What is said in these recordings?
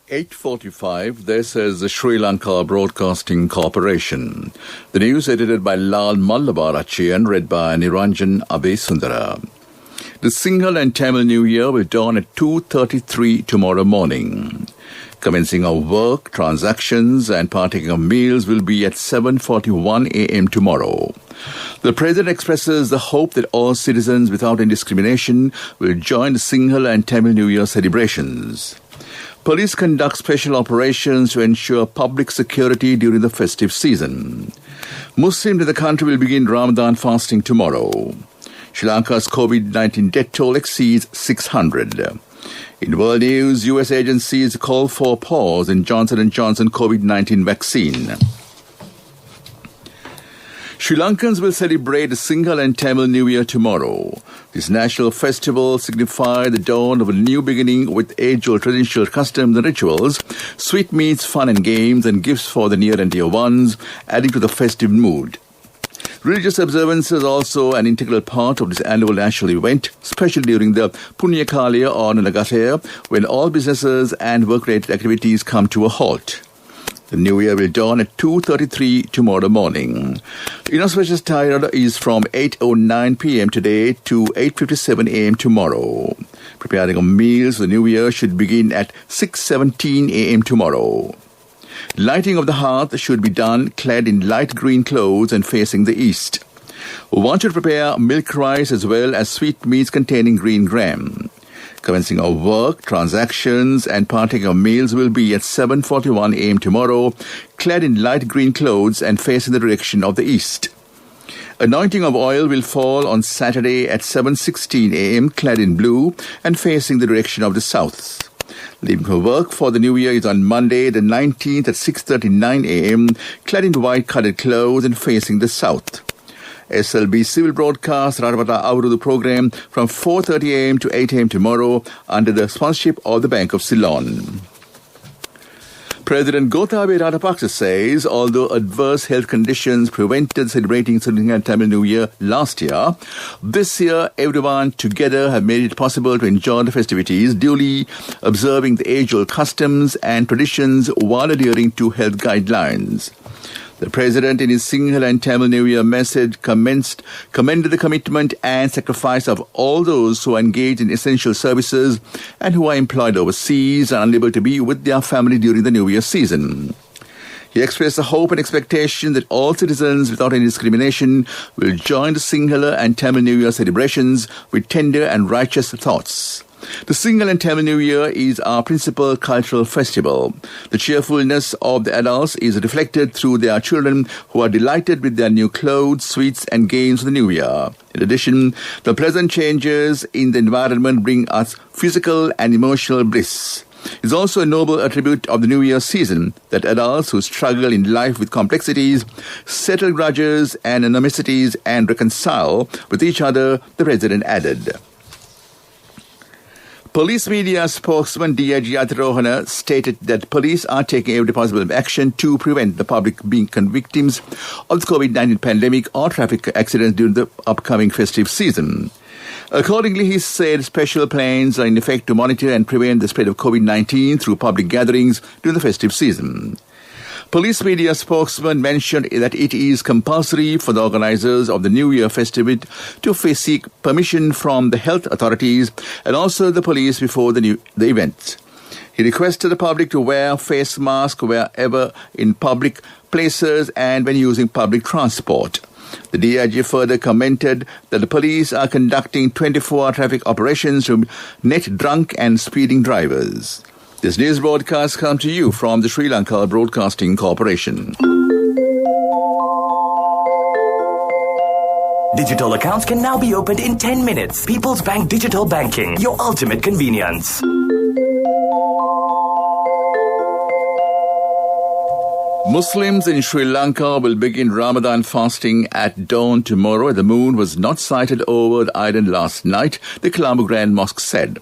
8:45, this is the Sri Lanka Broadcasting Corporation. The news edited by Lal Mallabarachi and read by Niranjan Abesundara. The Sinhala and Tamil New Year will dawn at 2:33 tomorrow morning. Commencing of work, transactions and partaking of meals will be at 7:41 a.m. tomorrow. The President expresses the hope that all citizens without any discrimination will join the Sinhala and Tamil New Year celebrations. Police conduct special operations to ensure public security during the festive season. Muslims in the country will begin Ramadan fasting tomorrow. Sri Lanka's COVID-19 death toll exceeds 600. In world news, U.S. agencies call for a pause in Johnson & Johnson COVID-19 vaccine. Sri Lankans will celebrate the Sinhala and Tamil New Year tomorrow. This national festival signifies the dawn of a new beginning with age-old traditional customs and rituals, sweetmeats, fun and games, and gifts for the near and dear ones, adding to the festive mood. Religious observances are also an integral part of this annual national event, especially during the Punyakaliya or Nagathaya, when all businesses and work-related activities come to a halt. The new year will dawn at 2:33 tomorrow morning. Inauspicious time is from 8:09 p.m. today to 8:57 a.m. tomorrow. Preparing of meals for the new year should begin at 6:17 a.m. tomorrow. Lighting of the hearth should be done clad in light green clothes and facing the east. One should prepare milk rice as well as sweetmeats containing green gram. Commencing of work, transactions and partaking of meals will be at 7:41 a.m. tomorrow, clad in light green clothes and facing the direction of the east. Anointing of oil will fall on Saturday at 7:16 a.m. clad in blue and facing the direction of the south. Leaving for work for the new year is on Monday the 19th at 6:39 a.m. clad in white-colored clothes and facing the south. SLBC will broadcast Radhavata Avrudu program from 4:30 a.m. to 8 a.m. tomorrow under the sponsorship of the Bank of Ceylon. President Gotabaya Rajapaksa says although adverse health conditions prevented celebrating Sinhala and Tamil New Year last year, this year everyone together have made it possible to enjoy the festivities, duly observing the age-old customs and traditions while adhering to health guidelines. The President, in his Sinhala and Tamil New Year message, commended the commitment and sacrifice of all those who are engaged in essential services and who are employed overseas and unable to be with their family during the New Year season. He expressed the hope and expectation that all citizens, without any discrimination, will join the Sinhala and Tamil New Year celebrations with tender and righteous thoughts. The Sinhala and Tamil New Year is our principal cultural festival. The cheerfulness of the adults is reflected through their children who are delighted with their new clothes, sweets and games for the New Year. In addition, the pleasant changes in the environment bring us physical and emotional bliss. It's also a noble attribute of the New Year season that adults who struggle in life with complexities settle grudges and animosities and reconcile with each other, the President added. Police media spokesman DIG Athirohana stated that police are taking every possible action to prevent the public being victims of the COVID-19 pandemic or traffic accidents during the upcoming festive season. Accordingly, he said special plans are in effect to monitor and prevent the spread of COVID-19 through public gatherings during the festive season. Police media spokesman mentioned that it is compulsory for the organizers of the New Year festivity to seek permission from the health authorities and also the police before the event. He requested the public to wear face masks wherever in public places and when using public transport. The DIG further commented that the police are conducting 24-hour traffic operations to net drunk and speeding drivers. This news broadcast comes to you from the Sri Lanka Broadcasting Corporation. Digital accounts can now be opened in 10 minutes. People's Bank Digital Banking, your ultimate convenience. Muslims in Sri Lanka will begin Ramadan fasting at dawn tomorrow. The moon was not sighted over the island last night, the Colombo Grand Mosque said.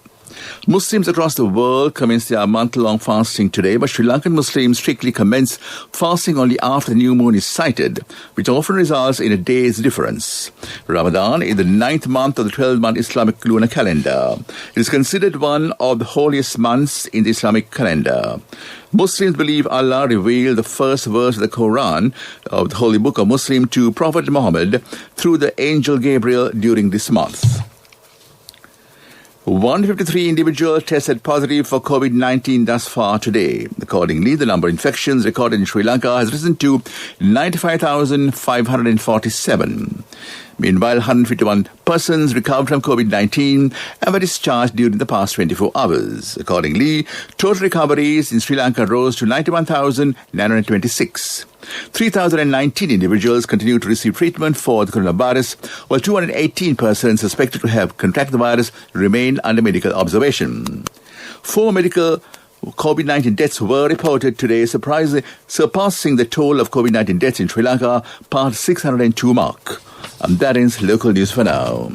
Muslims across the world commence their month-long fasting today, but Sri Lankan Muslims strictly commence fasting only after the new moon is sighted, which often results in a day's difference. Ramadan is the 9th month of the 12-month Islamic lunar calendar. It is considered one of the holiest months in the Islamic calendar. Muslims believe Allah revealed the first verse of the Quran, of the Holy Book of Muslim, to Prophet Muhammad through the angel Gabriel during this month. 153 individuals tested positive for COVID-19 thus far today. Accordingly, the number of infections recorded in Sri Lanka has risen to 95,547. Meanwhile, 151 persons recovered from COVID-19 and were discharged during the past 24 hours. Accordingly, total recoveries in Sri Lanka rose to 91,926. 3,019 individuals continue to receive treatment for the coronavirus, while 218 persons suspected to have contracted the virus remain under medical observation. 4 medical COVID-19 deaths were reported today, surpassing the total of COVID-19 deaths in Sri Lanka past 602 mark. And that ends local news for now.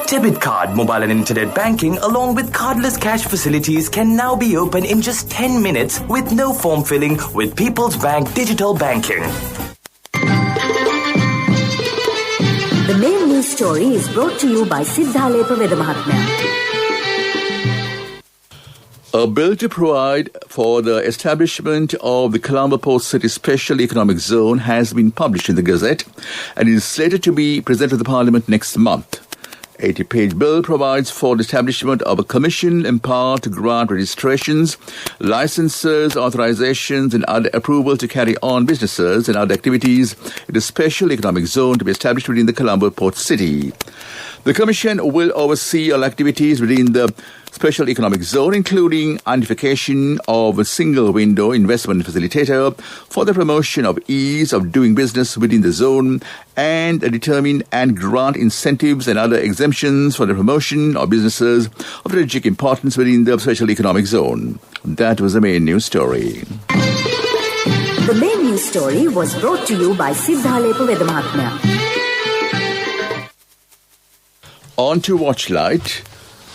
Debit card, mobile and internet banking along with cardless cash facilities can now be opened in just 10 minutes with no form filling with People's Bank Digital Banking. The main news story is brought to you by Siddhalepa Vedamahatmya. A bill to provide for the establishment of the Colombo Port City Special Economic Zone has been published in the Gazette and is slated to be presented to the Parliament next month. 80-page bill provides for the establishment of a commission empowered to grant registrations, licenses, authorizations and other approval to carry on businesses and other activities in the special economic zone to be established within the Colombo Port City. The Commission will oversee all activities within the Special Economic Zone, including identification of a single-window investment facilitator for the promotion of ease of doing business within the zone and determine and grant incentives and other exemptions for the promotion of businesses of strategic importance within the Special Economic Zone. That was the main news story. The main news story was brought to you by Siddhalepa Vedamahatmya. On to Watchlight.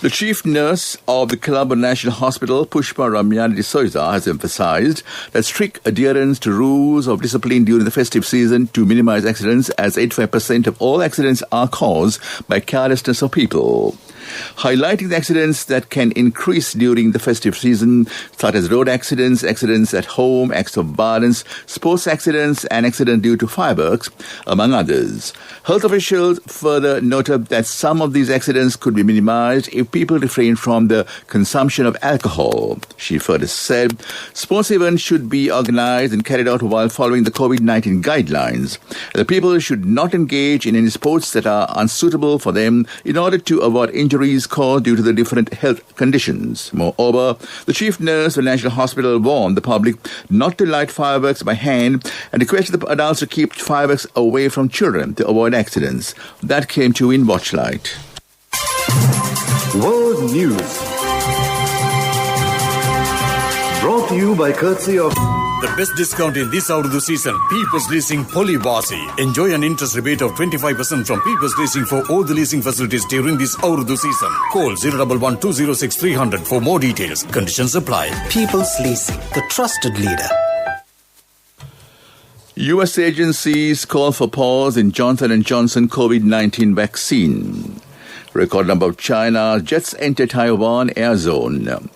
The chief nurse of the Colombo National Hospital, Pushpa Ramyani de Souza, has emphasized that strict adherence to rules of discipline during the festive season to minimize accidents, as 85% of all accidents are caused by carelessness of people. Highlighting the accidents that can increase during the festive season, such as road accidents, accidents at home, acts of violence, sports accidents, and accidents due to fireworks, among others. Health officials further noted that some of these accidents could be minimized if people refrain from the consumption of alcohol. She further said, sports events should be organized and carried out while following the COVID-19 guidelines. The people should not engage in any sports that are unsuitable for them in order to avoid injuries caused due to the different health conditions. Moreover, the chief nurse of the National Hospital warned the public not to light fireworks by hand and requested the adults to keep fireworks away from children to avoid accidents. That came to in Watchlight. World News. Brought to you by courtesy of the best discount in this Urdu season, People's Leasing Polybasi. Enjoy an interest rebate of 25% from People's Leasing for all the leasing facilities during this Urdu season. Call 011-206-300 for more details. Conditions apply. People's Leasing, the trusted leader. U.S. agencies call for pause in Johnson & Johnson COVID-19 vaccine. Record number of China jets enter Taiwan air zone.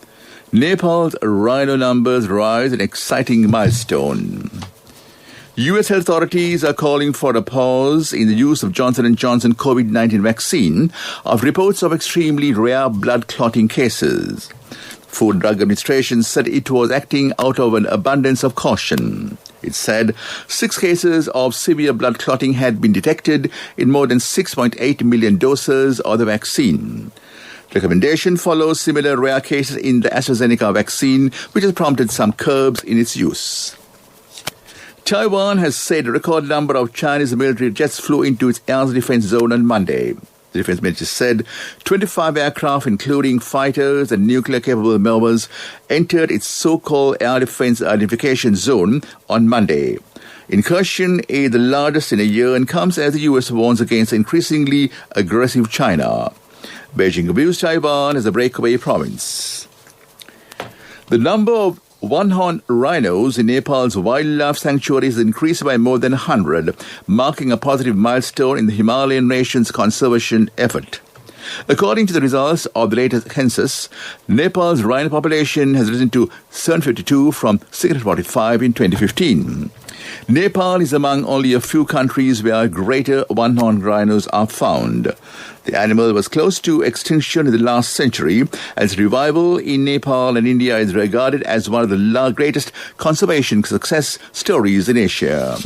Nepal's rhino numbers rise, an exciting milestone. U.S. health authorities are calling for a pause in the use of Johnson & Johnson COVID-19 vaccine of reports of extremely rare blood clotting cases. Food and Drug Administration said it was acting out of an abundance of caution. It said 6 cases of severe blood clotting had been detected in more than 6.8 million doses of the vaccine. The recommendation follows similar rare cases in the AstraZeneca vaccine, which has prompted some curbs in its use. Taiwan has said a record number of Chinese military jets flew into its air defense zone on Monday. The defense ministry said 25 aircraft, including fighters and nuclear-capable movers, entered its so-called air defense identification zone on Monday. Incursion is the largest in a year and comes as the U.S. warns against increasingly aggressive China. Beijing views Taiwan as a breakaway province. The number of one-horned rhinos in Nepal's wildlife sanctuaries increased by more than 100, marking a positive milestone in the Himalayan nation's conservation effort. According to the results of the latest census, Nepal's rhino population has risen to 752 from 645 in 2015. Nepal is among only a few countries where greater one-horned rhinos are found. The animal was close to extinction in the last century, as revival in Nepal and India is regarded as one of the greatest conservation success stories in Asia.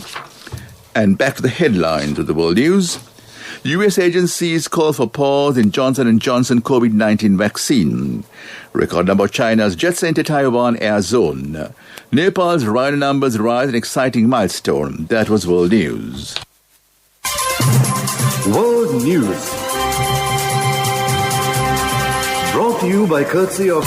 And back to the headlines of the world news. U.S. agencies call for pause in Johnson & Johnson COVID-19 vaccine. Record number of China's jets enter Taiwan air zone. Nepal's rhino numbers rise, an exciting milestone. That was World News. World News. Brought to you by courtesy of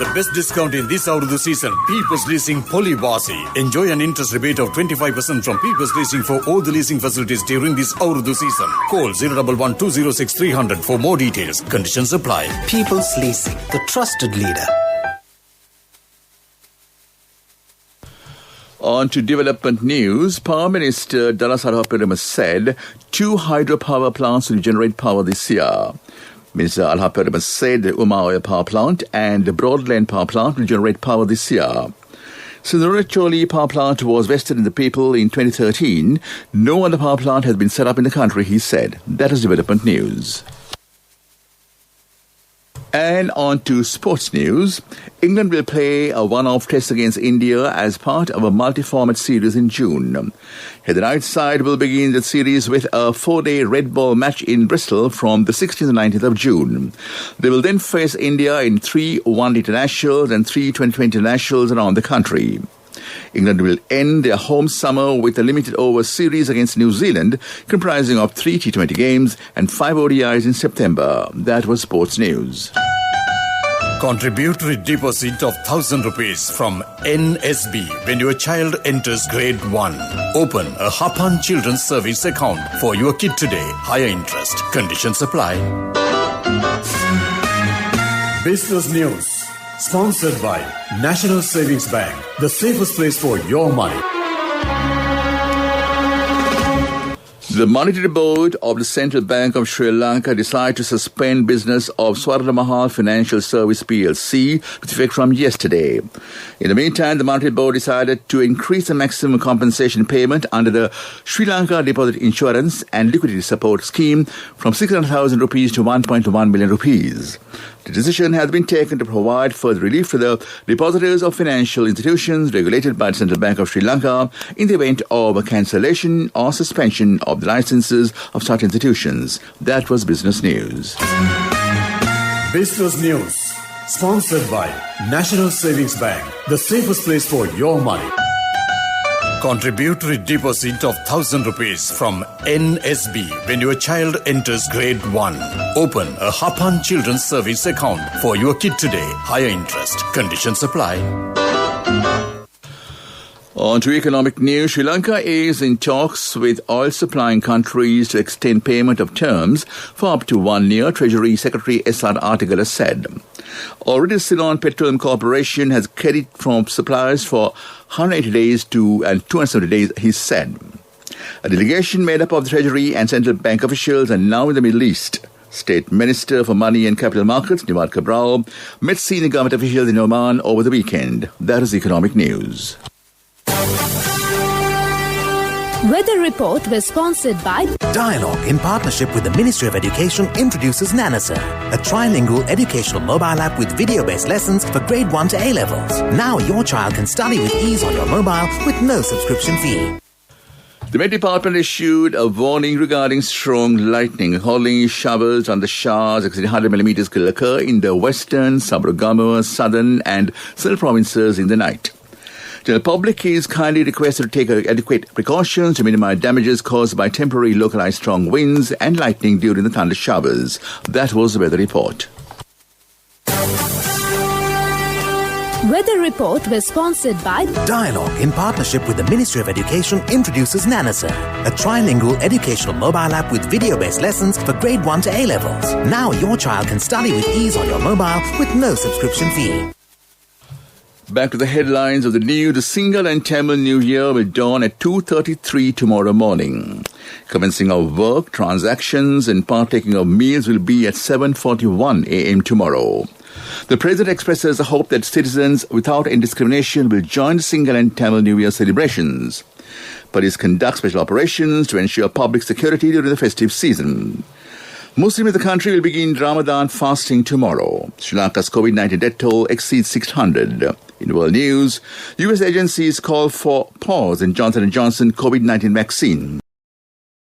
The best discount in this Urdu season, People's Leasing Polybossy. Enjoy an interest rebate of 25% from People's Leasing for all the leasing facilities during this Urdu season. Call 011-206-300 for more details. Conditions apply. People's Leasing, the trusted leader. On to development news. Power Minister Dalasara Perumal said 2 hydropower plants will generate power this year. Minister Alha Perumal said the Umaoya power plant and the Broadland power plant will generate power this year. Since the Recholi power plant was vested in the people in 2013, no other power plant has been set up in the country, he said. That is development news. And on to sports news. England will play a one-off test against India as part of a multi-format series in June. The night side will begin the series with a 4-day red ball match in Bristol from the 16th and 19th of June. They will then face India in 3 one-day internationals and 3 T20 internationals around the country. England will end their home summer with a limited over series against New Zealand, comprising of 3 T20 games and 5 ODIs in September. That was sports news. Contributory deposit of 1,000 rupees from NSB when your child enters grade 1. Open a Hapan Children's Service account for your kid today. Higher interest. Conditions apply. Business News. Sponsored by National Savings Bank, the safest place for your money. The Monetary Board of the Central Bank of Sri Lanka decided to suspend business of Swarna Mahal Financial Service PLC with effect from yesterday. In the meantime, the Monetary Board decided to increase the maximum compensation payment under the Sri Lanka Deposit Insurance and Liquidity Support Scheme from 600,000 rupees to 1.1 million rupees. The decision has been taken to provide further relief to the depositors of financial institutions regulated by the Central Bank of Sri Lanka in the event of a cancellation or suspension of the licenses of such institutions. That was Business News. Business News. Sponsored by National Savings Bank, the safest place for your money. Contributory deposit of 1,000 rupees from NSB when your child enters grade 1. Open a Hapan Children's Service account for your kid today. Higher interest. Conditions apply. On to economic news. Sri Lanka is in talks with oil-supplying countries to extend payment of terms for up to 1 year, Treasury Secretary S.R. Artigala said. Already Ceylon Petroleum Corporation has credit from suppliers for 180 days and 270 days, he said. A delegation made up of the Treasury and Central Bank officials are now in the Middle East. State Minister for Money and Capital Markets, Niwad Cabral, met senior government officials in Oman over the weekend. That is economic news. Weather report was sponsored by Dialogue, in partnership with the Ministry of Education, introduces Nanasa, a trilingual educational mobile app with video-based lessons for grade 1 to A-levels. Now your child can study with ease on your mobile with no subscription fee. The Met Department issued a warning regarding strong lightning. Howling showers and the showers exceeding 100 millimeters could occur in the western, Sabaragamuwa, southern and central provinces in the night. The public is kindly requested to take adequate precautions to minimize damages caused by temporary localized strong winds and lightning during the thunder showers. That was the weather report. Weather report was sponsored by Dialogue, in partnership with the Ministry of Education, introduces Nanasa, a trilingual educational mobile app with video-based lessons for grade 1 to A levels. Now your child can study with ease on your mobile with no subscription fee. Back to the headlines of the new. The Single and Tamil New Year will dawn at 2:33 tomorrow morning. Commencing of work, transactions and partaking of meals will be at 7:41 a.m. tomorrow. The President expresses a hope that citizens without any discrimination will join the Single and Tamil New Year celebrations. Police conduct special operations to ensure public security during the festive season. Muslims in the country will begin Ramadan fasting tomorrow. Sri Lanka's COVID-19 death toll exceeds 600. In world news, U.S. agencies call for pause in Johnson & Johnson COVID-19 vaccine.